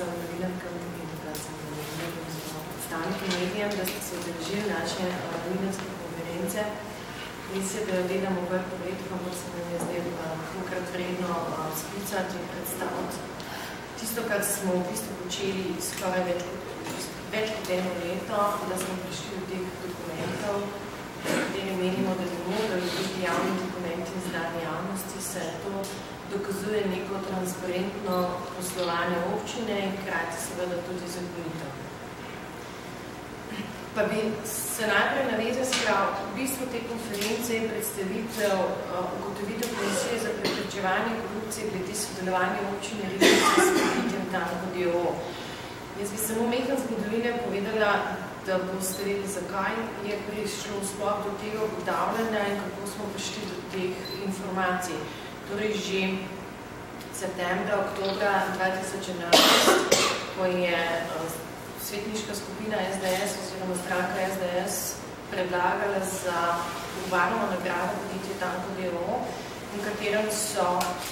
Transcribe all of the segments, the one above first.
vsem novinarkam in predstavnikom medijem, da ste se udeležili naše novinarske konference. Res je, da jo delamo v projektu, ampak se nam je zdaj tokrat vredno sklicati in predstaviti tisto, kar smo v bistvu počeli skoraj več kot eno leto, da smo prišli do teh dokumentov, za katere menimo, da bi morali biti javni dokumenti in zdanje javnosti, se to dokazuje neko transparentno poslovanje občine in hkrati seveda tudi zakonito. Pa bi se najprej navezal, v bistvu te konference je predstavitev ugotovitev Komisije za preprečevanje korupcije glede sodelovanja občine Ribnica s podjetjem Tanko d.o.o. Jaz bi samo mehna zgodovine povedala, da boste vedeli, zakaj je prišlo sploh do tega ugotavljanja in kako smo prišli do teh informacij. Torej že septembra, oktobra 2011, ko je svetniška skupina SDS oziroma stranka SDS predlagala za urbano nagrado podjetje Tanko d.o.o., v katerem so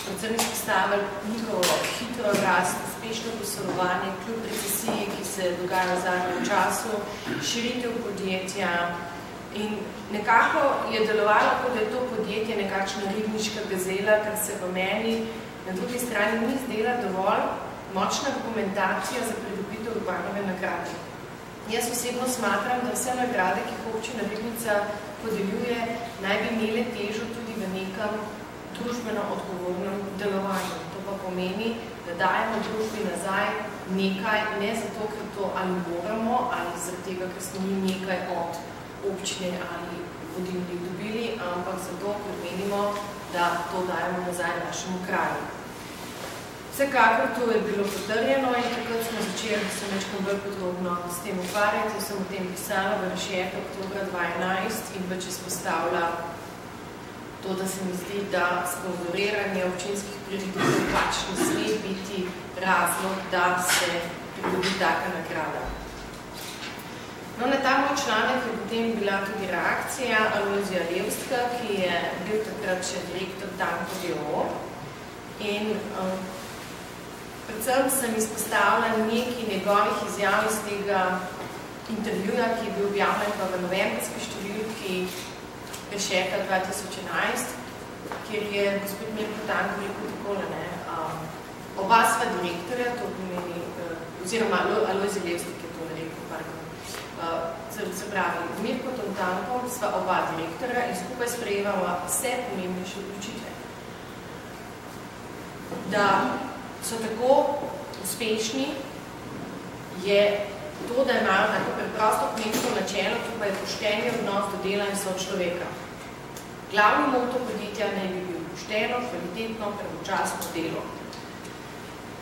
predvsem izpostavili njihovo hitro rast, uspešno poslovanje, kljub recesiji, ki se dogaja v zadnjem času, širitev podjetja. In nekako je delovalo, kot da je to podjetje nekakšna ribniška gazela, kar se v meni na drugi strani ni zdela dovolj močna dokumentacija za pridobitev urbanove nagrade. Jaz osebno smatram, da vse nagrade, ki jih občina Ribnica podeljuje, naj bi imele težo tudi v nekem družbeno odgovornem delovanju. To pa pomeni, da dajemo družbi nazaj nekaj, ne zato, ker to ali moramo, ali zaradi tega, ker smo mi nekaj od občine ali vodilnih dobili, ampak zato, ker menimo, da to dajemo nazaj našemu kraju. Vsekakor to je bilo potrjeno in takrat smo začeli se nekaj bolj podrobno s tem ukvarjati. Jaz sem o tem pisala v Rešetu oktobra 2011 in več izpostavila to, da se mi zdi, da sponzoriranje občinskih prireditev pač ne sme biti razlog, da se pridobi taka nagrada. No, na ta moj članek je potem bila tudi reakcija Alojzija Levstka, ki je bil takrat še direktor Tanko d.o.o. In predvsem sem izpostavila nekaj njegovih izjav iz tega intervjuja, ki je bil objavljen pa v novembrski številki Rešeta 2011, kjer je gospod Mirko Tanko rekel takole, oba sva direktorja, to pomeni, oziroma Alojzij Levstik je to rekel, se pravi, Mirko Tanko sva oba direktorja in skupaj sprejemava vse pomembnejše odločitve. Da so tako uspešni, je to, da imajo tako preprosto kmečko načelo, to pa je poštenje odnos do dela in sočloveka. Glavni moto podjetja naj bi bil pošteno, kvalitetno, pravočasno delo.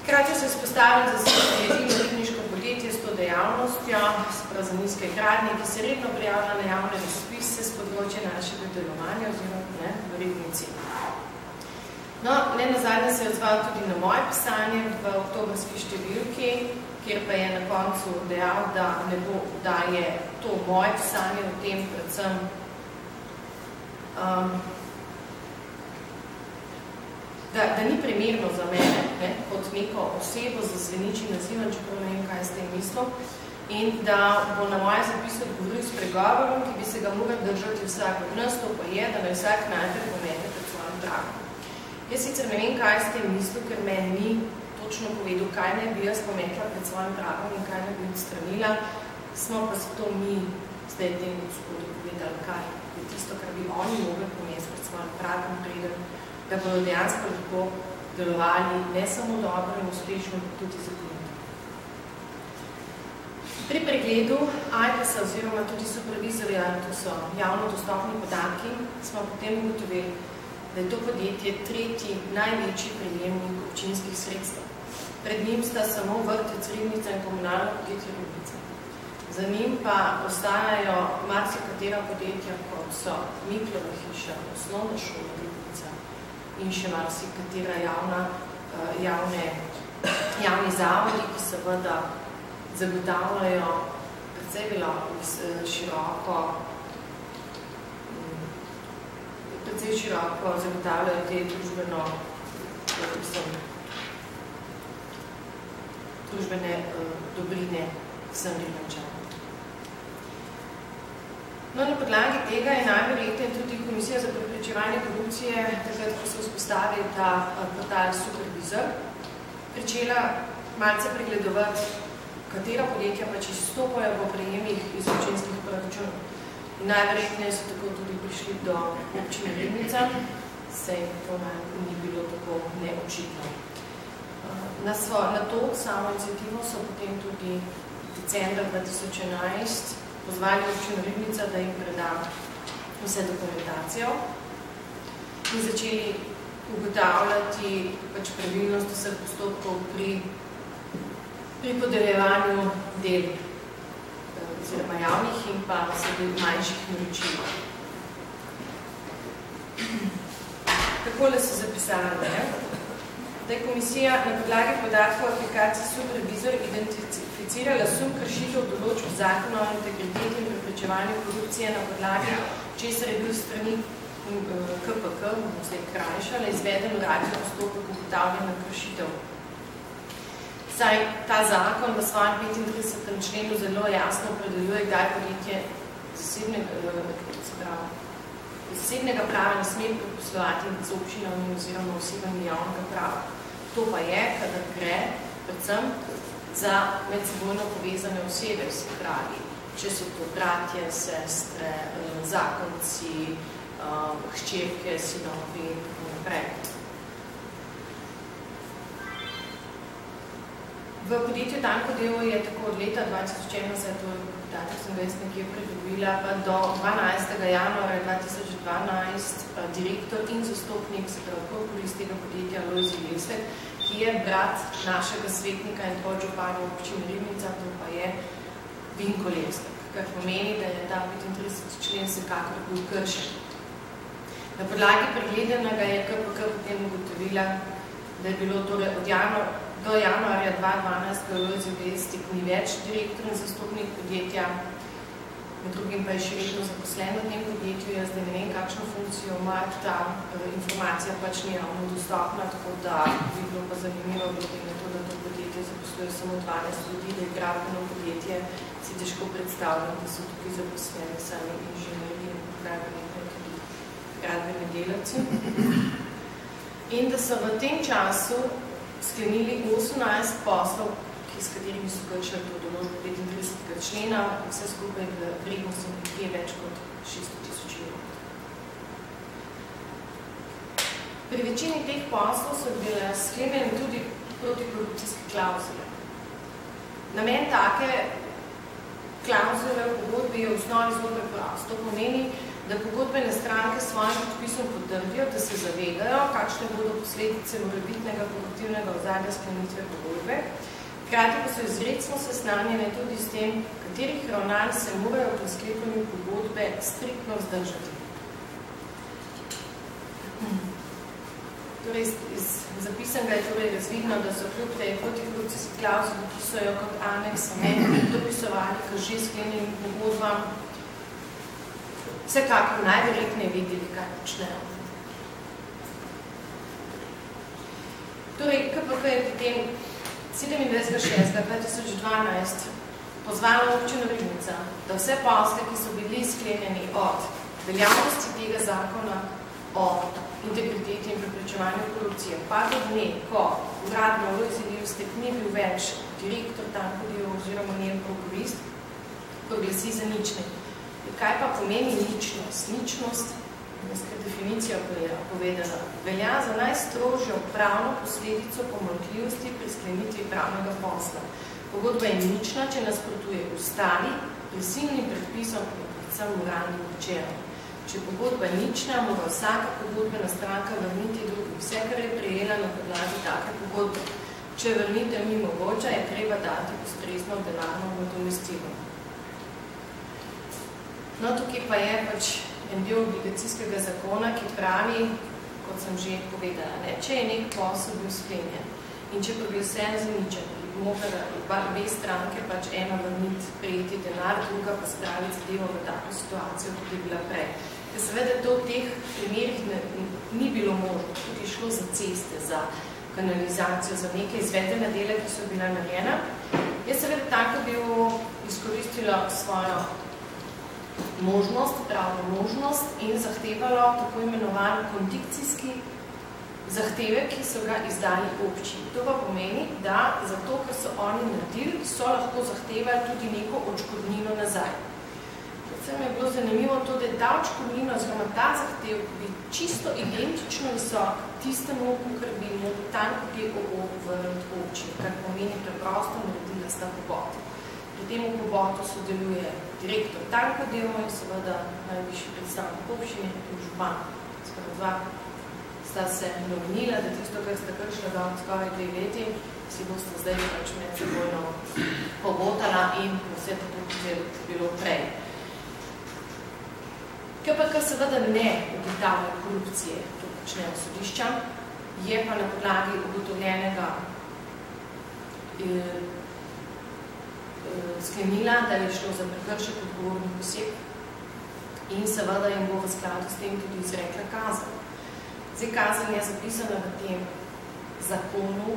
Hkrati so izpostavili, da se edino ribniško podjetje s to dejavnostjo, za nizke gradnje, ki se redno prijavlja na javne razpise s področja našega delovanja oziroma v Ribnici. No, ne nazadnje se je odzval tudi na moje pisanje v oktobrski številki, kjer pa je na koncu dejal, da je to moje pisanje v tem predvsem da ni primerno za mene kot neko osebo z zveničim nazivom, čeprav ne vem, kaj s tem mislil, in da bo na moje zapise odgovoril s pregovorom, ki bi se ga moral držati vsak od nas, to pa je, da naj vsak najprej pomene pred svojim pragom. Jaz sicer ne vem, kaj s tem mislil, ker meni ni točno povedal, kaj ne bi jaz pometla pred svojim pragom in kaj ne bi odstranila, smo pa zato mi zdaj temu gospodu povedali, kaj je tisto, kar bi oni mogli pomesti pred svojim pragom, preden da bodo dejansko lahko delovali ne samo dobro in uspešno, kot tudi zakonito. Pri pregledu AJPES-a oziroma tudi supervizorja, to so javno dostopni podatki, smo potem ugotovili, da je to podjetje tretji največji prejemnik občinskih sredstev. Pred njim sta samo vrtec Ribnica in komunalno podjetje Ribnica. Za njim pa ostajajo marsikatera podjetja, kot so Miklova hiša, osnovna šola Ribnica in še marsikatera javni zavodi, ki seveda zagotavljajo precej široko zagotavljajo te družbene dobrine vsem Ribničanom. No, na podlagi tega je najverjetneje tudi Komisija za preprečevanje korupcije, takrat, ko se vzpostavi ta portal Supervizor, pričela malce pregledovati, katera podjetja pač izstopajo v prejemih iz občinskih proračunov. In najverjetneje so tako tudi prišli do občine Ribnica, saj to ni bilo tako neočitno. Na to samo inicijativo so potem tudi decembra 2011 pozvali občino Ribnica, da jim preda vse dokumentacijo in začeli ugotavljati pač pravilnost vseh postopkov pri podeljevanju del oziroma javnih in pa manjših naročil. Takole so zapisali, da je komisija na podlagi podatkov aplikacije Supervizor identificirala sum kršitev določb Zakona o integriteti in preprečevanju korupcije na podlagi, česar je bil strani KPK, zdaj krajšala, izveden uradni postopek ugotavljanja kršitev. Saj ta zakon v svojem 35. členu zelo jasno opredeljuje, kdaj podjetje zasebnega prava ne sme poslovati z občinami oziroma osebami javnega prava. To pa je, kadar gre predvsem za medsebojno povezane osebe, se pravi, če so to bratje, sestre, zakonci, hčerke, sinovi in tako naprej. V podjetju Tanko Devo je tako od leta 2001, saj to podatek sem ga jaz nekje pridobila, pa do 12. januarja 2012 direktor in zastopnik, se pravi korporis tega podjetja Lojzi Lesek, ki je brat našega svetnika in podžupanja občine Ribnica, to pa je Vinko Lesek, kar pomeni, da je ta 35. člen vsekakor bil kršen. Na podlagi pregledanega je KPK potem ugotovila, da je bilo torej do januarja 2012, ko je Lojzi Lesek ni več direktor in zastopnik podjetja, med drugim pa je še vedno zaposlen v tem podjetju, jaz ne vem, kakšno funkcijo ima, ta informacija pač ni javno dostopna, tako da bi bilo pa zanimivo, glede na to, da to podjetje zaposluje samo 12 ljudi, da je gradbeno podjetje, si težko predstavljam, da so tukaj zaposleni sami inženirji in tudi gradbeni delavci. In da so v tem času sklenili 18 poslov, s katerimi so kršili to določbo 35. člena, vse skupaj v vrednosti nekje več kot 600 000 evrov. Pri večini teh poslov so bile sklenjene tudi protikorupcijske klauzule. Namen take klauzule v pogodbi je v osnovi zelo preprost. To pomeni, da pogodbene stranke s svojim podpisom potrdijo, da se zavedajo, kakšne bodo posledice morebitnega koruptivnega ozadja sklenitve pogodbe. Hkrati pa so izrecno seznanjene tudi s tem, katerih ravnanj se morajo pri sklepanju pogodbe striktno vzdržati. Torej, iz zapisanega je torej razvidno, da so kljub tej protikorupcijski klauzuli, ki so jo kot aneks dopisovali k že sklenjenim pogodbam, vsekakor najverjetneje videli, kaj počnejo. Torej, KPK je potem 27.6.2012 pozvala občino Ribnica, da vse posle, ki so bili sklenjeni od veljavnosti tega zakona o integriteti in preprečevanju korupcije, pa do dne, ko uradno Lojzi Lesek ni bil več direktor Tanko Devo oziroma njen prokurist, proglasi za nične. Kaj pa pomeni ničnost? Ničnost, nekaj definicijo povedala, velja za najstrožjo pravno posledico pomanjkljivosti pri sklenitvi pravnega posla. Pogodba je nična, če nasprotuje ustavi, prisilnim predpisom in predvsem moralnim načelom. Če pogodba je nična, mora vsaka pogodbena stranka vrniti drugi vse, kar je prejela na podlagi take pogodbe. Če vrnitev ni mogoča, je treba dati ustrezno denarno nadomestilo. No, tukaj pa je pač en del obligacijskega zakona, ki pravi, kot sem že povedala, če je nek posel bil sklenjen in če proglasen za ničen, bi morala obe stranke pač ena vrniti prejeti denar, druga pa spraviti zadevo v tako situacijo, kot je bila prej. Ker seveda to v teh primerih ni bilo možno, tudi šlo za ceste, za kanalizacijo, za neke izvedene dele, ki so bila narejena. Je seveda tako bil izkoristila svojo možnost, pravno možnost in zahtevalo tako imenovan kondikcijski zahtevek, ki so ga izdali občini. To pa pomeni, da zato, ker so oni naredili, so lahko zahtevali tudi neko odškodnino nazaj. Predvsem je bilo zanimivo to, da je ta odškodnina, oziroma ta zahtev bi čisto identično visok tistemu, kar bi mu tanko DOO vrniti občini, kar pomeni preprosto naredila sta pobot. Pri tem v pobotu sodeluje direktor Tanko DOO in seveda najvišji predstavnik občine in župan. Dva sta se nominila, da tisto, kar sta kršila dan skoraj 2 leti, si boste zdaj pač med sebojno pobotala in vse tako bilo prej. KPK seveda ne ugotavlja korupcije, to počnejo sodišča, je pa na podlagi ugotovljenega sklenila, da je šlo za prekršek odgovornih oseb in seveda jim bo v skladu s tem tudi izrekla kazen. Zdaj, kazen je zapisana v tem zakonu,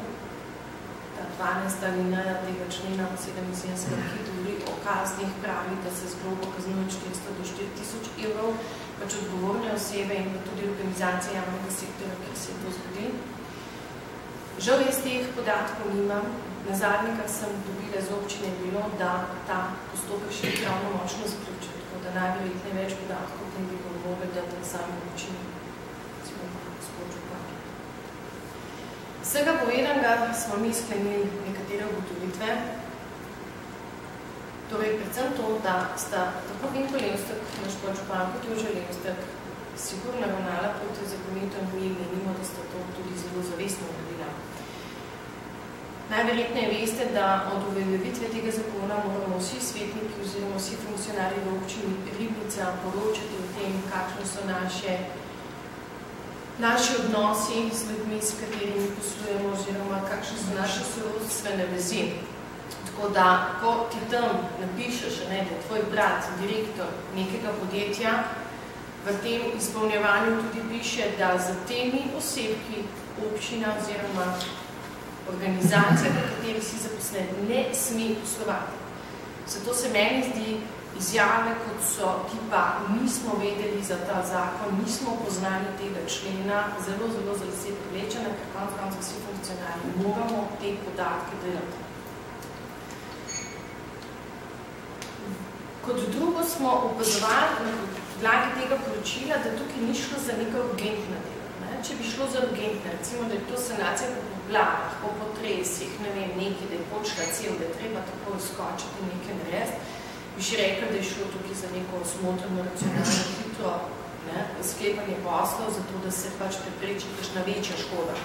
ta 12. alineja tega člena 77, ki govori o kaznih pravi, da se z globo kaznuje 400 do 4000 evrov, pač odgovorne osebe in pa tudi organizacije javnega sektora, ki se je to zgodil. Žal jaz teh podatkov nimam. Nazadnje, kar sem dobila z občine, je bilo, da ta postopek še ni pravno močno zaključen, tako da najverjetneje več podatkov tem bi bilo mogli dati na sami občini. Vsega povedanega smo mi sklenili nekatere ugotovitve. Torej, predvsem to, da sta tako Vinko Levstek, naš podžupan, kot Jože Levstek, sigurno ravnala protizakonito in mi menimo, da sta to tudi zelo zavestno naredila. Najverjetneje veste, da od uveljavitve tega zakona moramo vsi svetniki oziroma vsi funkcionarji v občini Ribnica poročati o tem, kakšne so naši odnosi z ljudmi, s katerimi poslujemo, oziroma kakšne so naše sorodstvene vezi. Tako da, ko ti tam napišeš, da je tvoj brat direktor nekega podjetja, v tem izpolnjevanju tudi piše, da za temi osebki občina oziroma organizacija, v kateri si zaposlen, ne sme poslovati. Zato se meni zdi izjave, kot so tipa nismo vedeli za ta zakon, nismo poznali tega člena, zelo se privlečene, ker konec vsi funkcionarji moramo te podatke delati. Kot drugo smo opazovali na podlagi tega poročila, da tukaj ni šlo za neka urgentna dela. Če bi šlo za urgentne, recimo, da je to sanacija po poplavah, po potresih, ne vem, nekaj, da je počela cel, da je treba tako izkočiti nekaj narediti, bi še rekla, da je šlo tukaj za neko smotrno, racionalno, hitro sklepanje poslov, zato da se pač prepreči kakšna večja škoda.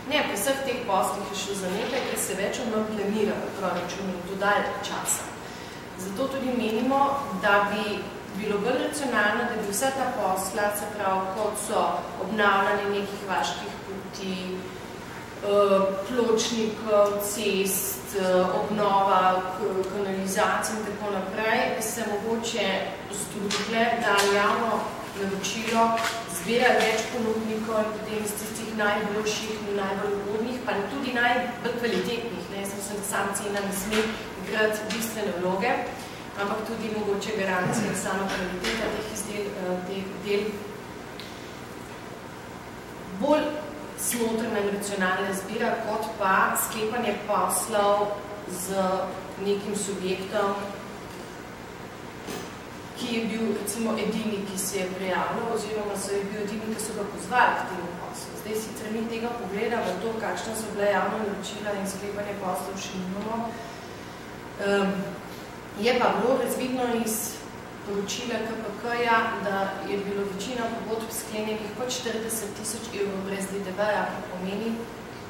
Ne, pri vseh teh poslih je šlo za nekaj, ker se več manj planira v proračunu in to dalj časa. Zato tudi menimo, da bi bilo bolj racionalno, da bi vsa ta posla, se pravi, kot so obnavljanje nekih vaških poti, pločnikov, cest, obnova kanalizacij in tako naprej, bi se mogoče ustudile, da javno naročilo zbira več ponudnikov in potem iz tistih najboljših in najbolj ugodnih, pa tudi najbolj kvalitetnih. Jaz mislim, da sam cena ne sme igrati bistvene vloge, ampak tudi mogoče garancija sama kvaliteta teh del. Bolj smotrna in racionalna zbira, kot pa sklepanje poslov z nekim subjektom, ki je bil recimo edini, ki se je prijavljal, oziroma so je bil edini, ki so ga pozvali k temu poslu. Zdaj sicer mi tega pogleda v to, kakšna so bile javna naročila in sklepanje poslov še nimamo. Je pa bilo razvidno iz poročila KPK-ja, da je bilo večina pogodb sklenjenih pod 40 000 evrov brez DDV-ja, kar pomeni,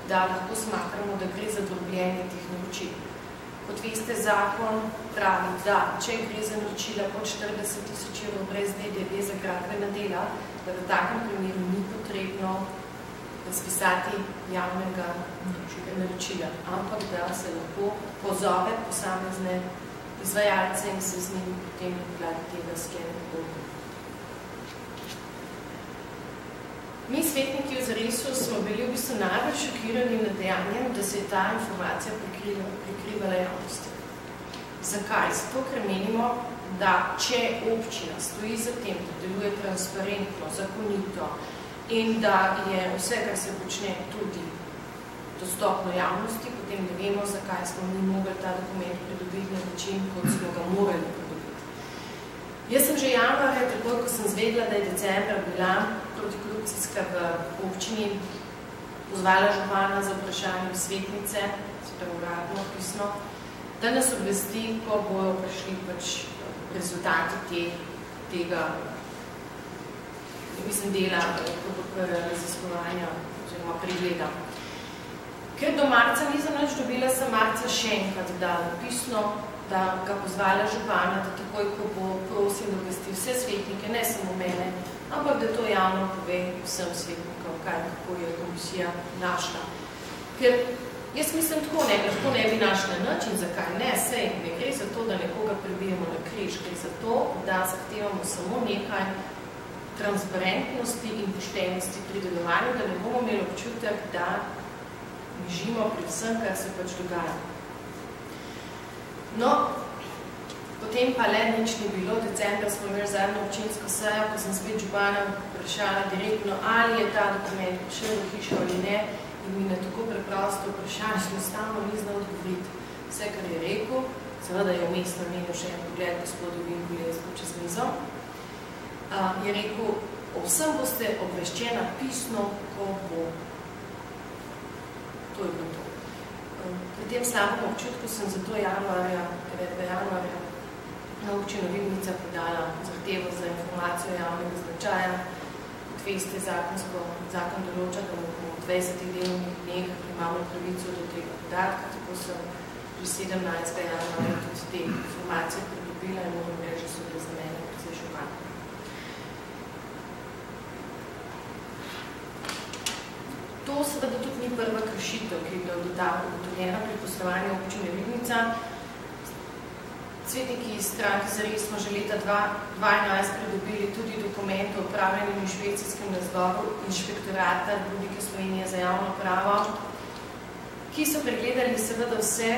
da lahko smatramo, da gre za drobljenje teh naročil. Kot veste, zakon pravi, da če gre za naročila pod 40 000 evrov brez DDV za gradbena dela, da v takem primeru ni potrebno razpisati javnega naročila, ampak da se lahko pozove posamezne izvajalce in se z njim potem podlagi tega sklene pogodbe. Mi, svetniki v Zaresu, smo bili v bistvu najbolj šokirani nad dejanjem, da se je ta informacija prikrivala javnosti. Zakaj? Zato, ker menimo, da če občina stoji za tem, da deluje transparentno, zakonito in da je vse, kar se počne, tudi dostopno javnosti, potem ne vemo, zakaj smo mi mogli ta dokument pridobiti na način, kot smo ga morali pridobiti. Jaz sem že januarja, takoj, ko sem zvedela, da je decembra bila protikorupcijska v občini, pozvala župana za vprašanje svetnice, uradno, pisno, da nas obvesti, ko bojo prišli pač rezultati tega, mislim, dela raziskovanja oziroma pregleda. Ker do marca nisem nič dobila, sem marca še enkrat dala pisno, da ga pozvala župana, da takoj, ko bo prosil, da obvesti vse svetnike, ne samo mene, ampak da to javno pove vsem svetnikov, kako je komisija našla. Ker jaz mislim, lahko ne bi našla nič in zakaj ne, sej ne gre za to, da nekoga prebijemo na križ, gre za to, da zahtevamo samo nekaj transparentnosti in poštenosti pri delovanju, da ne bomo imeli občutek, da mižimo pri vsem, kar se pač dogaja. No, potem pa le nič ni bilo. Decembra smo imeli zadnjo občinsko sejo, ko sem spet župana vprašala direktno, ali je ta dokument šel v hišo ali ne, in mi na tako preprosto vprašanje enostavno ni znal odgovoriti. Vse, kar je rekel, seveda je vmes namenil še en pogled gospodu Vinkulesku čez mizo, je rekel, o vsem boste obveščena pisno, ko bo. To je bilo to. Pri tem slabem občutku sem zato 9. januarja na občino Ribnica podala zahtevo za informacijo javnega značaja. Kot veste, zakon določa, da bomo v 20 delovnih dneh imamo pravico do tega podatka, tako sem že 17. januarja tudi te informacije pridobila in moram reči, da so bile za mene precej šokantne. To seveda tudi ni prva kršitev, ki je bila ugotovljena pri poslovanju občine Ribnica. Svetniki iz stranke Zares smo že leta 2012 pridobili tudi dokument o upravljanju inšpekcijskem nadzoru Inšpektorata Republike Slovenije za javno pravo, ki so pregledali seveda vse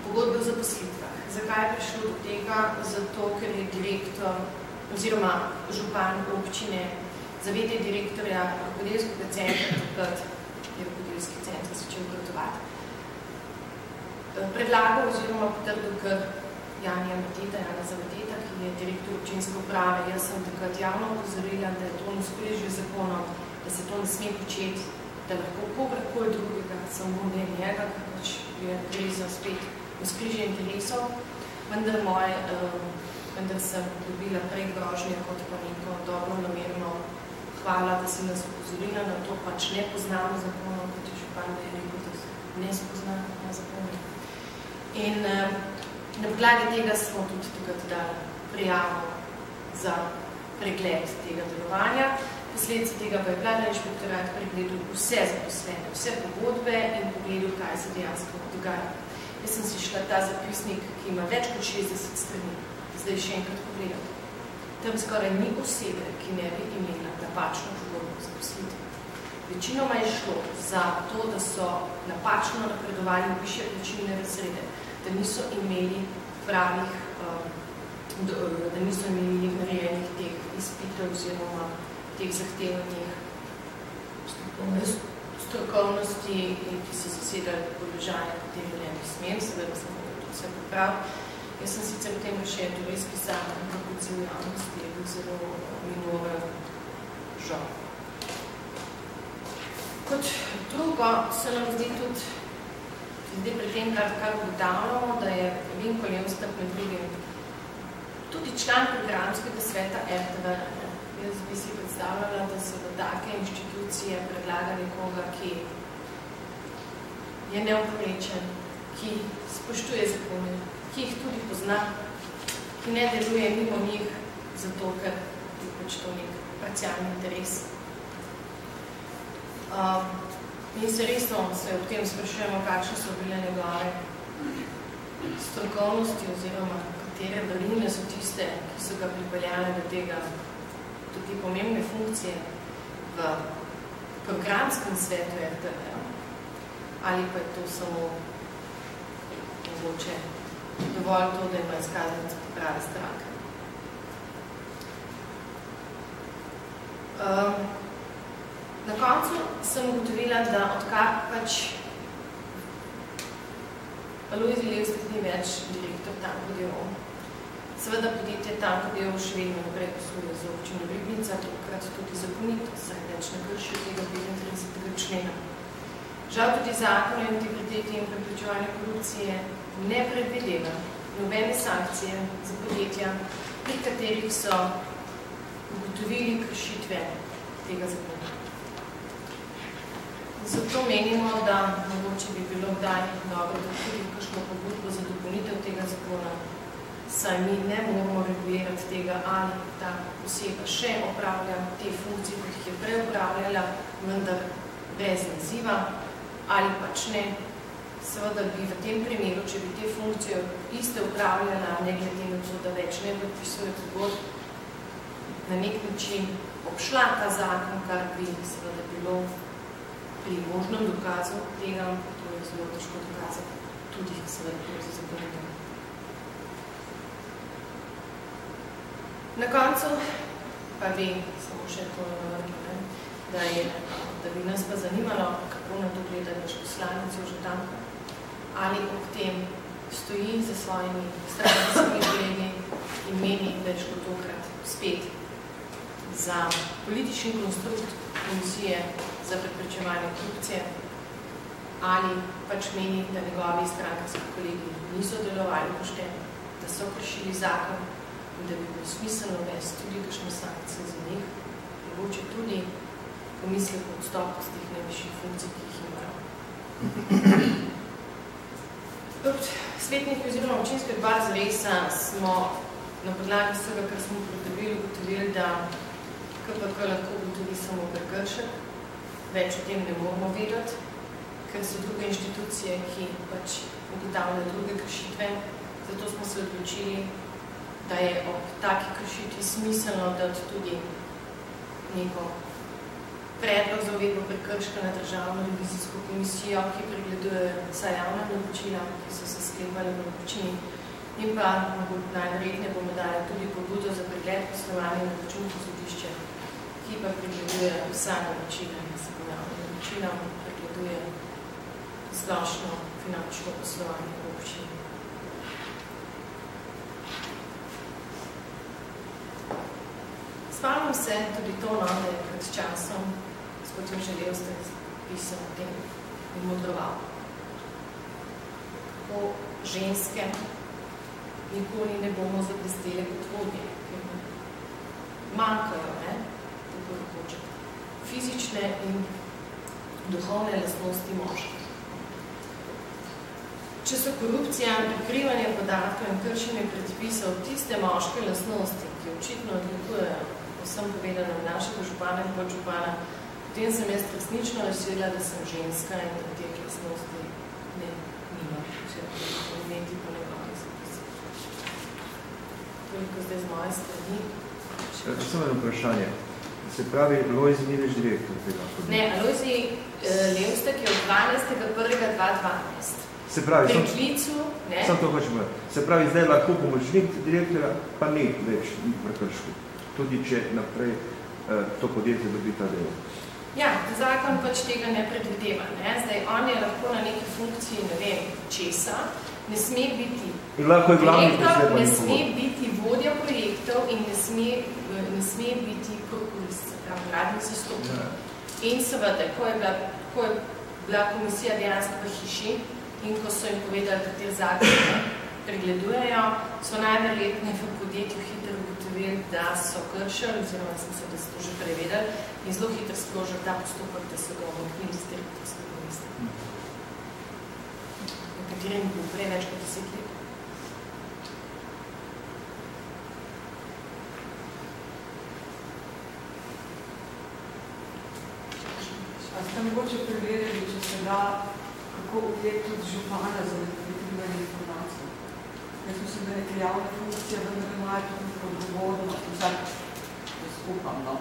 pogodbe o zaposlitvah. Zakaj je prišlo do tega? Zato, ker je direktor oziroma župan občine zavetje direktorja rokodelskega centra, takrat je rokodelski center začel obratovati. Predlagal oziroma potrdil kar Jana Zaveteta, ki je direktor občinske uprave. Jaz sem takrat javno opozorila, da je to navskrižje zakonom, da se to ne sme početi, da lahko kogarkoli drugega, samo ne njega, ker pač je gre za spet navskrižje interesov, vendar sem dobila prej grožnje kot pa neko dobro namerno hvala, da si nas upozorila na to, pač ne poznamo zakonov, kot je župan, da je rekel, da ne spozna na zakonov. In na podlagi tega smo tudi takrat dali prijavo za pregled tega delovanja. Posledica tega pa je vlada inšpektorat pregledal vse zaposlene, vse pogodbe in pogledal, kaj se dejansko dogaja. Jaz sem si šla ta zapisnik, ki ima več kot 60 strani, zdaj še enkrat pogledati. Tam skoraj ni osebe, ki ne bi imela napačno pogodbo za zaposlitev. Večinoma je šlo za to, da so napačno napredovali v višje plačilne razrede, da niso imeli pravih, da niso imeli narejenih teh izpitev oziroma teh zahtevanih strokovnosti, ki so zasedali položaje, potem ne bi smeli, seveda sem to vse popravil. Jaz sem sicer v tem še res pisala, ampak v javnosti je bil zelo minoren žal. Kot drugo se nam zdi tudi pri tem, kar ugotavljamo, da je Vinko Levstak med drugim tudi član programskega sveta RTV. Jaz bi si predstavljala, da se v take inštitucije predlaga nekoga, ki je neoporečen, ki spoštuje zakone, ki jih tudi pozna, ki ne deluje mimo njih, zato ker je pač to nek parcialni interes. In se resno se v tem sprašujemo, kakšne so bile njegove strokovnosti oziroma katere vrline so tiste, ki so ga pripeljali do te pomembne funkcije v programskem svetu RTV, ali pa je to samo mogoče dovolj to, da ima izkaznico prave stranke. Na koncu sem ugotovila, da odkar pač Alojzij Levstek ni več direktor Tanko-Deov. Seveda podjetje Tanko-Deov še vedno naprej posluje za občino Ribnica, tokrat tudi zakonito, saj več ne krši tega 35. člena. Žal tudi zakon o integriteti in preprečevanju korupcije ne predvideva nobene sankcije za podjetja, pri katerih so ugotovili kršitve tega zakona. Zato menimo, da mogoče bi bilo kdaj dobro, da tudi kakšno pobudbo za dopolnitev tega zakona, saj mi ne moramo regulirati tega, ali ta oseba še opravlja te funkcije, kot jih je prej opravljala, vendar brez naziva, ali pač ne. Seveda bi v tem primeru, če bi te funkcije iste opravljala, ne glede na to, da več ne podpisuje pogodb, na nek način obšla ta zakon, kar bi seveda bilo pri možnem dokazu tega, to je zelo težko dokazati, tudi seveda proti zakonito. Na koncu pa bi samo še to navrlo, da bi nas pa zanimalo, kako na to gleda naš poslanec Jože Tanko, ali ob tem stoji za svojimi stranskimi kolegi in meni več kot tokrat spet za politični konstrukt komisije za preprečevanje korupcije, ali pač meni, da njegovi strankarski kolegi niso delovali pošteno, da so kršili zakon in da bi bilo smiselno uvesti tudi kakšne sankcije za njih, mogoče tudi pomislek o odstopu z teh najvišjih funkcij, ki jih imajo. Kot svetnik oziroma občinski odbor Zavesa smo na podlagi vsega, kar smo ugotovili, da KPK lahko ugotovi samo prekršek, več o tem ne moramo vedeti, ker so druge inštitucije, ki pač ugotavljajo druge kršitve, zato smo se odločili, da je ob taki kršitvi smiselno dati tudi neko predlog za uvedbo prekrška na Državno revizijsko komisijo, ki pregleduje vsa javna naročila, ki so se sklepali v občini, in pa najverjetneje bomo dali tudi pobudo za pregled poslovanja na Računsko sodišče, ki pa pregleduje vsa naročila, ne samo javna naročila, pregleduje splošno finančno poslovanje v občini. Spomnim se tudi to, da je pred časom gospod Jože Levstek pisal o tem in modroval. Kako ženske nikoli ne bomo zablestele kot vodje, ker manjkajo, tako rekoče, fizične in duhovne lastnosti moških. Če so korupcija, prikrivanje podatkov in kršenje predpisov tiste moške lastnosti, ki očitno odlikujejo vsem povedanem našega župana in podžupana, potem sem jaz resnično vesela, da sem ženska in da teh lastnosti ne nima. Elementi po njegovih zapisih. Toliko zdaj z moje strani. Samo eno vprašanje. Se pravi, Alojzij ni več direktor tega? Ne, Alojzij Levstek je od 12.1.2012. Se pravi, sam to hočem povedati. Se pravi, zdaj lahko pomočnik direktora, pa ni več prekršku. Tudi če naprej to podjetje dobi ta del. Ja, zakon pač tega ne predvideva. Zdaj, on je lahko na neki funkciji, ne vem, česa, ne sme biti direktor, ne sme biti vodja projektov in ne sme biti prokurist, se pravi, radni zastopnik. In seveda, ko je bila komisija dejansko v hiši in ko so jim povedali, da te zakone pregledujejo, so najverjetneje v podjetju hitro ugotovili, da so kršili, oziroma sem se, da so to že prevedali, in zelo hitro sprožili ta postopek, da so ga omaknili z direktorskega mesta. Na katerem bo prej več kot 10 let. A ste mogoče pregledali, če se da, kako uvijek tudi župana za prikrivanje informacij? Jaz mislim, da neke javne funkcije vendar imajo tudi odgovornost, vsak, da skupam, da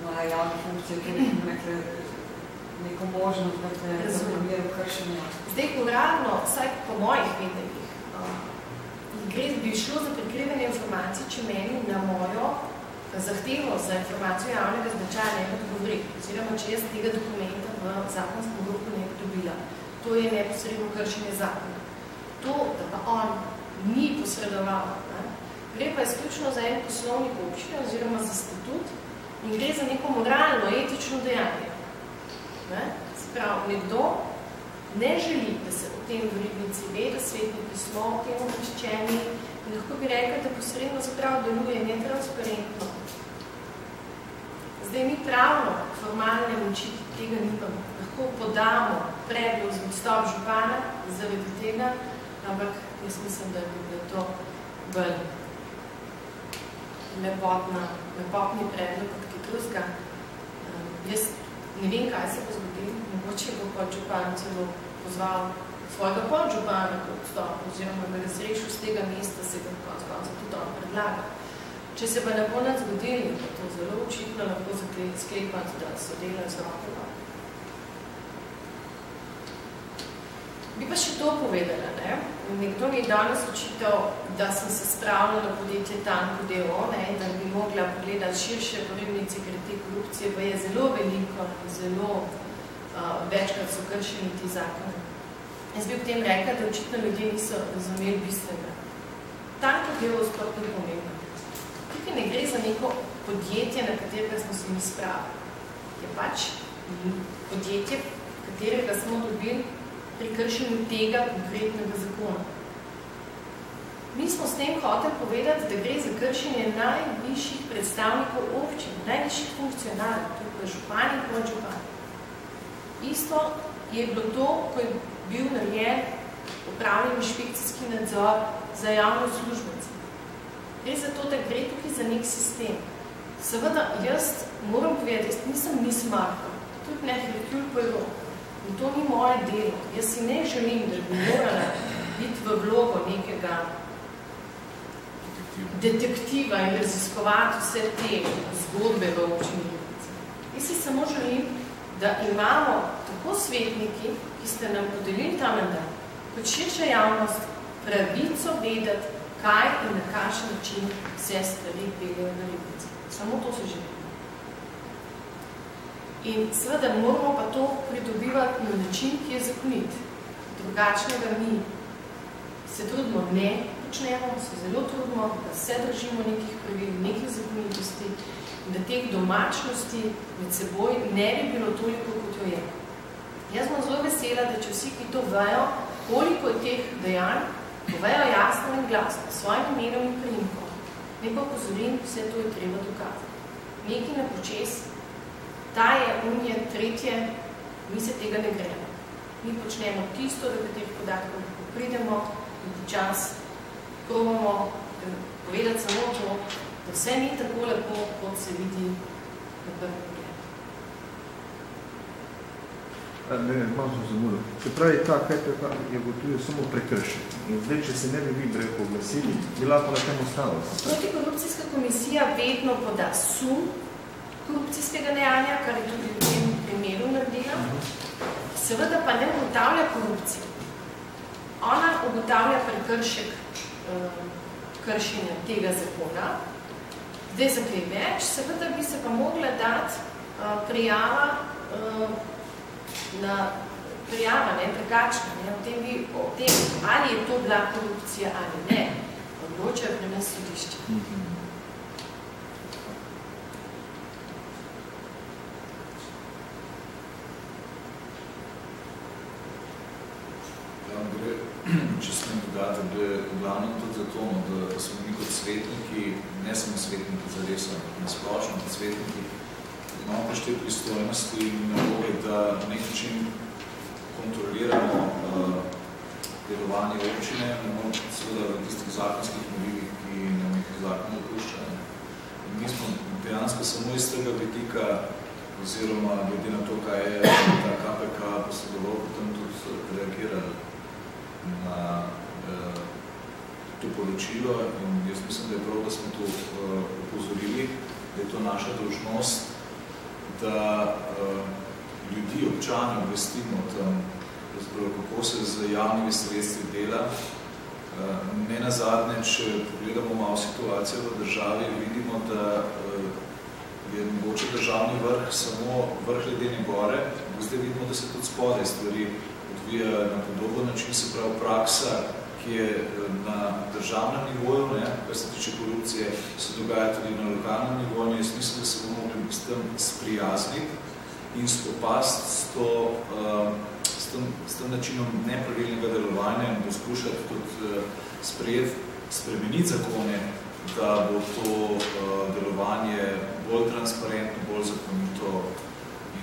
imajo javne funkcije, tudi neko možnost, da te zapremirajo kršenja. Zdaj, uradno, vsaj po mojih vedeljih, bi šlo za prikrivanje informacij, če meni na mojo zahtevo za informacijo javnega značaja ne odgovori, oziroma če jaz tega dokumenta v zakonskem roku ne bi dobila. To je neposredno kršenje zakona. To, da pa on ni posredoval, gre pa izključno za en poslovnik občine oziroma za statut in gre za neko moralno, etično dejanje. Sprav, nekdo ne želi, da se o tem v Ribnici ve, da svetniki smo o tem obveščeni in lahko bi rekli, da posredno zaprav deluje netransparentno. Zdaj mi pravno, formalne moči tega nimamo. Lahko podamo predlog za odstop župana zaradi tega, ampak jaz mislim, da je to bolj lepotni predlog kot kaj drugega. Jaz ne vem, kaj se bo zgodilo. Mogoče bo podžupan celo pozval svojega podžupana k odstopu, oziroma da ga se rešil z tega mesta, se ga konca tudi on predlaga. Če se pa ne bo nad zgodili, bo to zelo očitno lahko sklepati, da so delali z roko. Bi pa še to povedala, ne? Nekdo mi je danes očital, da sem se spravila na podjetje Tanko D.O., da bi mogla pogledati širše po Ribnici, ker te korupcije pa je zelo veliko, zelo večkrat so kršeni ti zakoni. Jaz bi v tem rekla, da očitno ljudje niso razumeli bistvenega. Tanko D.O. sploh ni pomembno. Tukaj ne gre za neko podjetje, na katerega smo se mi spravili. Je pač podjetje, katerega smo dobili pri kršenju tega konkretnega zakona. Mi smo s tem hoteli povedati, da gre za kršenje najvišjih predstavnikov občin, najvišjih funkcionarjev, to je župan in podžupan. Isto je bilo to, ko je bil narejen upravljen inšpekcijski nadzor za javno službence. Gre za to, da gre tukaj za nek sistem. Seveda, jaz moram povedati, jaz nisem Marko, tudi ne Herkul Poirot. In to ni moje delo. Jaz si ne želim, da bi morala biti v vlogo nekega detektiva in raziskovati vse te zgodbe v občini Ribnice. Jaz si samo želim, da imamo tako svetniki, ki ste nam podelili ta mandat, kot širša javnost, pravico vedeti, kaj in na kakšen način vse stvari peljejo na Ribnici. Samo to se želim. In seveda moramo pa to pridobivati na način, ki je zakonit. Drugačnega mi se trudimo ne počnemo, se zelo trudimo, da se držimo nekih pravil, nekih zakonitosti in da teh domačnosti med seboj ne bi bilo toliko, kot jo je. Jaz sem zelo vesela, da če vsi, ki to vejo, koliko je teh dejanj, povejo jasno in glasno, svojim imenom in priimkom. Ne pa opozorim, vse to je treba dokazati. Nekaj na počes, ta je unije tretje, mi se tega ne gremo. Mi počnemo tisto, da pri teh podatkov pridemo in počas probamo povedati samo to, da vse ni tako lepo, kot se vidi na prvi pogled. Ne, malo sem zamudil. Se pravi, ta KPK je gotovil samo prekršen. In zdaj, če se ne bi vi oglasili, bi lahko na tem ostalo. Protikorupcijska komisija vedno poda sum korupcijskega dejanja, kar je tudi v tem primeru naredila. Seveda pa ne ugotavlja korupcije. Ona ugotavlja prekršek kršenja tega zakona. Zdaj za kaj več, seveda bi se pa mogla dati prijava drugačna, o tem, ali je to bila korupcija ali ne, odločajo pri nas sodišče. Če se mi dodate, da je glavno tudi zato, da smo mi kot svetniki, ne samo svetniki za res, na splošno kot svetniki, imamo pač te pristojnosti in naloge, da na nek način kontroliramo delovanje občine, seveda v tistih zakonskih morilih, ki nam jih zakon dopušča. Mi smo dejansko samo iz tega vidika, oziroma glede na to, kaj je ta KPK posledoval, potem tudi reagirali na to poročilo in jaz mislim, da je prav, da smo to upozorili, da je to naša dolžnost da ljudi, občani obvestimo tam, kako se z javnimi sredstvi dela. Ne nazadnje, če pogledamo malo situacijo v državi, vidimo, da je mogoče državni vrh samo vrh ledene gore. Zdaj vidimo, da se tudi spodaj stvari odvijajo na podoben način, se pravi praksa, ki je na državnem nivoju, kar se tiče korupcije, se dogaja tudi na lokalnem nivoju. Jaz mislim, da se bomo mogli s tem sprijazniti in spopasti s tem načinom nepravilnega delovanja in poskušati tudi spremeniti zakone, da bo to delovanje bolj transparentno, bolj zakonito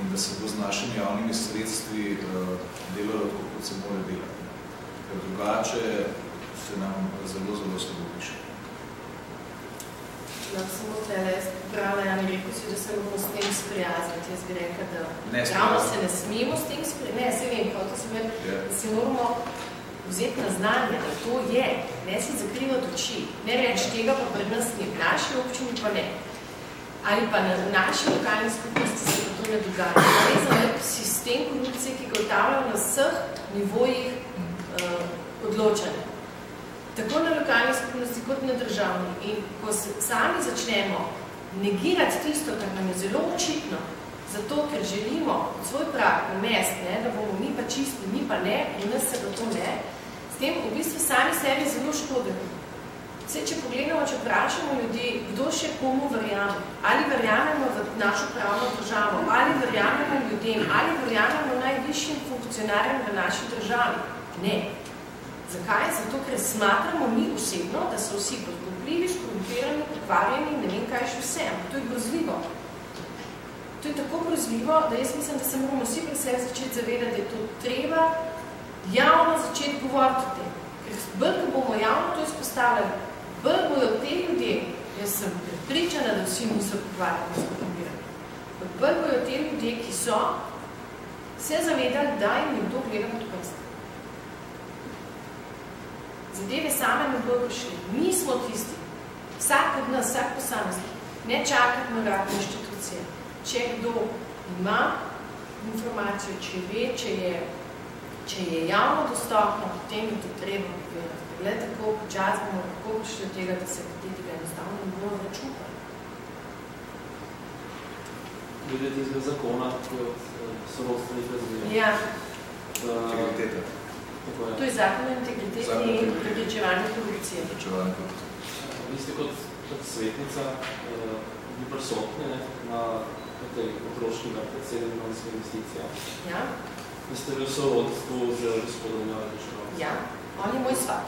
in da se bo z našimi javnimi sredstvi delalo tako, kot se mora delati. Ker drugače se nam zelo slabo piše. Samo tele, pravila, Jan, rekel si, da se moramo s tem sprijazniti. Jaz bi rekla, da ravno se ne smemo s tem sprijazniti. Ne, se vem, da se moramo vzeti na znanje, da to je. Ne si zakrivati oči. Ne reči, tega pa pred nas ni. V naši občini pa ne. Ali pa na naši lokalni skupnosti se pa to ne dogaja. To je za nek sistem korupcije, ki ga ugotavljajo na vseh nivojih odločanja. Tako na lokalni skupnosti, kot na državni. In ko sami začnemo negirati tisto, kar nam je zelo očitno, zato, ker želimo svoj prag umesti, da bomo mi pa čisti, mi pa ne, in nas se pa to ne, s tem v bistvu sami sebi zelo škodimo. Vse, če pogledamo, če vprašamo ljudi, kdo še komu verjame, ali verjamemo v našo pravno državo, ali verjamemo ljudem, ali verjamemo najvišjim funkcionarjem v naši državi. Ne. Zakaj? Zato, ker smatramo mi osebno, da so vsi podkupljivi, skorumpirani, pokvarjeni in ne vem kaj še vse. To je grozljivo. To je tako grozljivo, da jaz mislim, da se moramo vsi pri sebi začeti zavedati, da je to treba javno začeti govoriti o tem. Ker bolj, ko bomo javno to izpostavljali, bolj bojo te ljudje, jaz sem prepričana, da vsi niso pokvarjeni, skorumpirani. Bolj bojo te ljudje, ki so, se zavedali, da jim nekdo gleda pod prst. Zadeve same ne bojo prišli. Mi smo tisti, vsak od nas, vsak posameznik, ne čakati na uradne inštitucije. Če kdo ima informacijo, če ve, če je javno dostopno, potem je to treba povedati. Le tako počas bomo lahko prišli od tega, da se tega enostavno ne bomo več upali. Glede tega zakona, ki je od sorodstvenih razmerov. Ja. Integriteta. To je zakon o integriteti in preprečevanju korupcije. Vi ste kot svetnica bili prisotni na tej potroški vrtec 7-milijonske investicije. Ja. Vi ste bili v sorodstvu z gospodom Jaličevom. Ja, on je moj svak.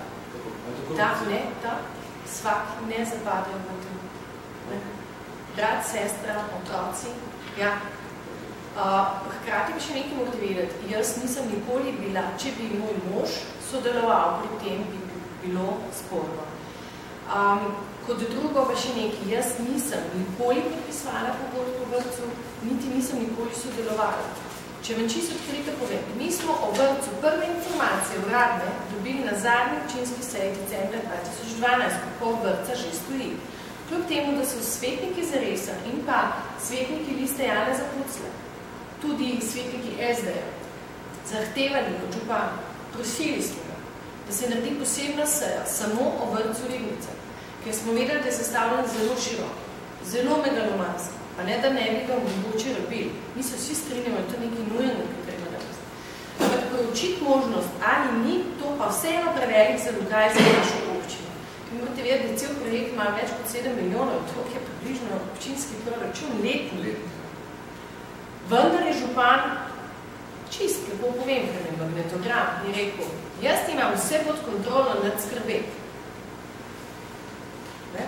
Ta svak ne zapadajo v tem. Brat, sestra, otroci. Ja. Hkrati bi še nekaj morate vedeti. Jaz nisem nikoli bila, če bi moj mož sodeloval pri tem, bi bilo sporno. Kot drugo pa še nekaj. Jaz nisem nikoli podpisvala pogodbo v vrtcu, niti nisem nikoli sodelovala. Če vam čisto odkrito povem, mi smo o vrtcu prve informacije uradne dobili na zadnji občinski seji decembra 2012, ko vrtca že stoji. Kljub temu, da so svetniki Zaresa in pa svetniki Liste Janeza Pucla, tudi svetniki SD-ja, zahtevali kot župan, prosili smo ga, da se naredi posebna seja samo o vrtcu Ribnica, ker smo vedeli, da je sestavljen zelo širok, zelo megalomanski, pa ne, da ne bi ga mogoče rabili. Mi se vsi strinjamo, to je nekaj nujno, ki treba narediti. Ampak proučiti možnost, ali ni to pa vseeno prevelik zalogaj za našo občino. Vi morate vedeti, da cel projekt ima več kot 7 milijonov, to je približno občinski proračun letni. Vendar je župan čist, lepo povem, ker je magnetogram, je rekel, jaz imam vse pod kontrolo nad skrbeti.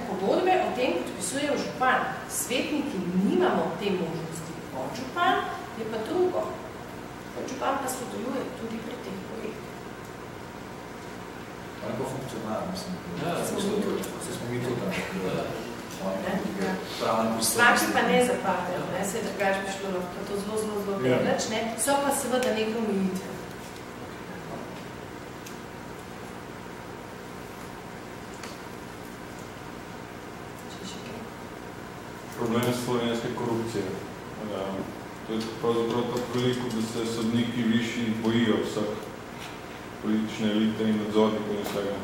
Pogodbe o tem podpisujejo župan. Svetniki nimamo te možnosti. Podžupan je pa drugo. Podžupan pa sodeluje tudi pri teh projektih. On je pa funkcionar, mislim. Smo mi tudi. Svaki pa ne zapadajo, se je drugač bi šlo lahko to zelo delač, so pa seveda nekaj omejitve. Problem slovenske korupcije. To je pravzaprav tako veliko, da se sodniki višji bojijo vseh politične elite in nadzornikov in vsega,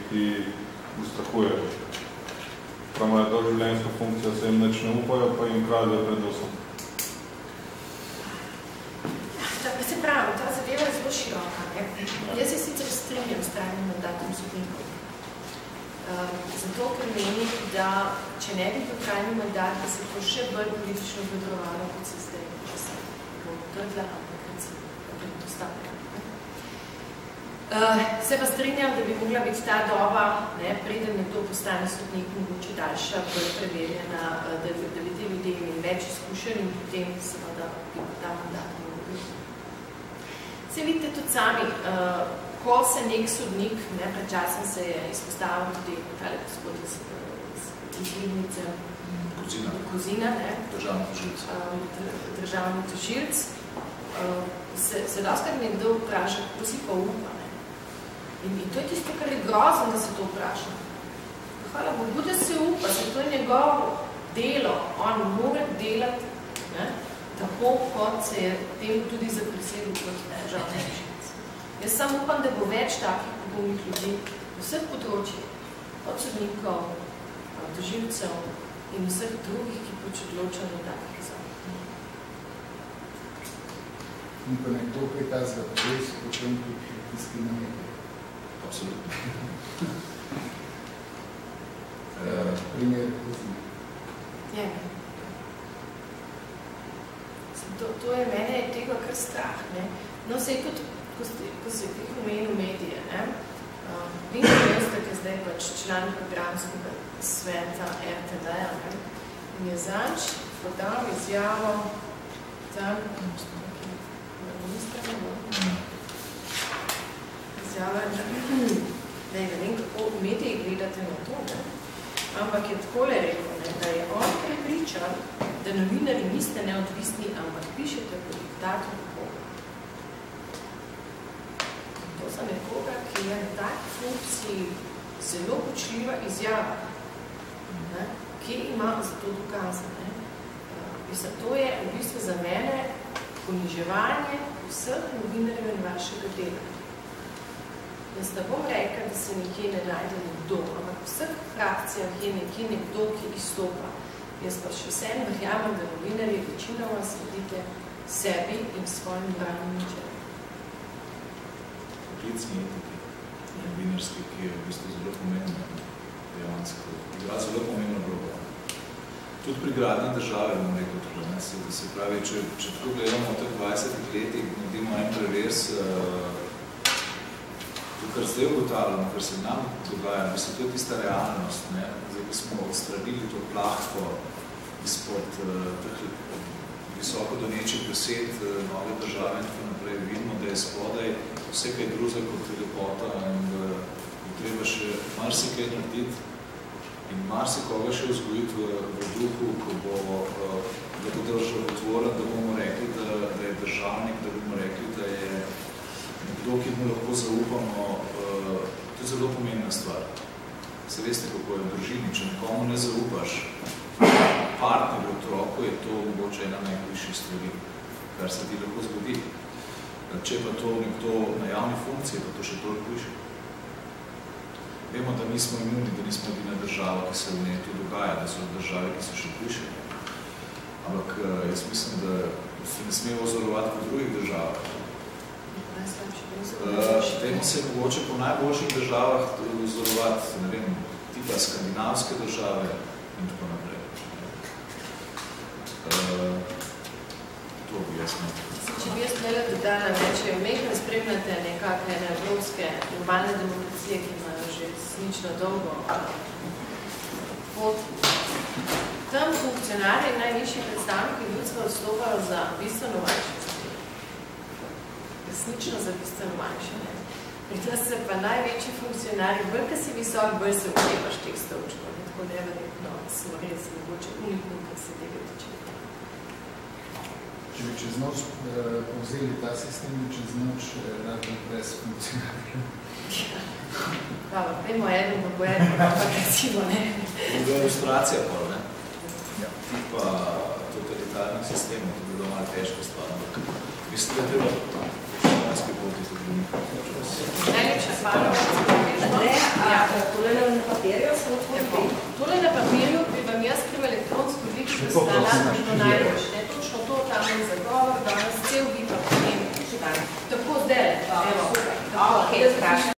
ki ustrahujejo. Prav imajo doživljenjsko funkcijo, se jim nič ne upajo, pa jim kradejo pred nosom. Tako se pravi, ta zadeva je zelo široka. Jaz se sicer strinjam s trajnim mandatom sodnikov. Zato, ker menim, da če ne bi bil trajni mandat, da se to še bolj politično vedrovalo, kot se zdaj, če se bo trdla, ampak kad se predpostavlja. Se pa strinjam, da bi mogla biti ta doba, preden nekdo postane sodnik, mogoče daljša, bolj preverjena, da bi te ljudje imeli več izkušenj in potem seveda bi ta mandat mogel biti. Se vidite tudi sami, ko se nek sodnik, pred časom se je izpostavil tudi tale gospod iz Vidnice, Kozina, državni tožilc, se doskrat nekdo vpraša, kako si pa upa. In to je tisto, kar je grozno, da se to vpraša. Hvala Bogu, da se upa, se to je njegovo delo, on mora delati tako, kot se je temu tudi zapresedil kot državni tožilc. Jaz samo upam, da bo več takih pogumnih ljudi v vseh področjih, od sodnikov, tožilcev in vseh drugih, ki pač odločajo na takih zakonov. In ko nekdo kaj ta zapres, potem tudi diskriminira. Absolutno. Primer Kozina. Ja. To je mene tega kar strah. No, sej tudi, ko se tih omenil medije, Vino Mesta, ki je zdaj pač član programskega sveta RTV-ja, in je zanč podal izjavo tam, izjava, da ne vem, kako mediji gledate na to, ampak je takole rekel, da je on prepričan, da novinari niste neodvisni, ampak pišete po diktatu nekoga. To za nekoga, ki je na taki funkciji zelo kočljiva izjava, ki ima za to dokaze. To je v bistvu za mene poniževanje vseh novinarjev in vašega dela. Jaz ne bom rekla, da se nekje ne najde nekdo, ampak v vseh frakcijah je nekje nekdo, ki izstopa. Jaz pa še vsem verjamem, da novinarji večinoma sledite sebi in svojim branjem ničem. Poklicni etiki, novinarski, ki je v bistvu zelo pomembno, dejansko, igra zelo pomembno vlogo. Tudi pri gradnji države, bom rekel tukaj, se pravi, če tako gledamo v teh 20 letih, naredimo en prevers, to, kar zdaj ugotavljamo, kar se nam dogaja, mislim, to je tista realnost, zdaj, ko smo odstranili to plahto izpod teh visoko donečih besed nove države in tako naprej, vidimo, da je spodaj vse kaj druze kot lepota in da je treba še marsikaj narediti in marsikoga še vzgojiti v duhu, ko bo, da bo državotvoren, da bomo rekli, da je državnik, da bomo rekli, da je nekdo, ki mu lahko zaupamo, to je zelo pomembna stvar. Se veste, kako je v družini, če nekomu ne zaupaš, partnerju otroku je to mogoče ena najhujših stvari, kar se ti lahko zgodi. Če pa to nekdo na javni funkciji, pa to še toliko hujše. Vemo, da nismo imuni, da nismo edina država, ki se v njej to dogaja, da so države, ki so še hujše. Ampak jaz mislim, da se ne smemo ozorovati po drugih državah. Temo se mogoče po najboljših državah ozorovati, ne vem, tipa skandinavske države in tako naprej. To bi jaz nekaj. Če bi jaz htela dodala, če omejno spremljate nekakve evropske normalne demokracije, ki imajo že resnično dolgo pot, tam funkcionarji in najvišji predstavniki ljudstva odstopajo za bistveno manjše. Resnično za bistveno manjše. Pri nas se pa največji funkcionarji, bolj, ko si visok, bolj se ukrepaš teh stolčkov. Tako neverjetno smo res mogoče unikni, kar se tega tiče. Če bi čez noč povzeli ta sistem, čez noč rado brez funkcionarjev. Hvala, vemo eno, bo eno, pa recimo, ne. To je ilustracija pol, ne? Ja. Tipa totalitarnih sistemov, tudi doma težka stvar. Mislim, da je treba španske poti tudi nekaj. Najlepša hvala. Tole na papirju se lahko Tole na papirju bi vam jaz pri elektronsko obliku poslala to najboljš. Točno to, tam je zagovor, danes cel bi pa potem. Tako zdaj. Evo. Ok, strašno.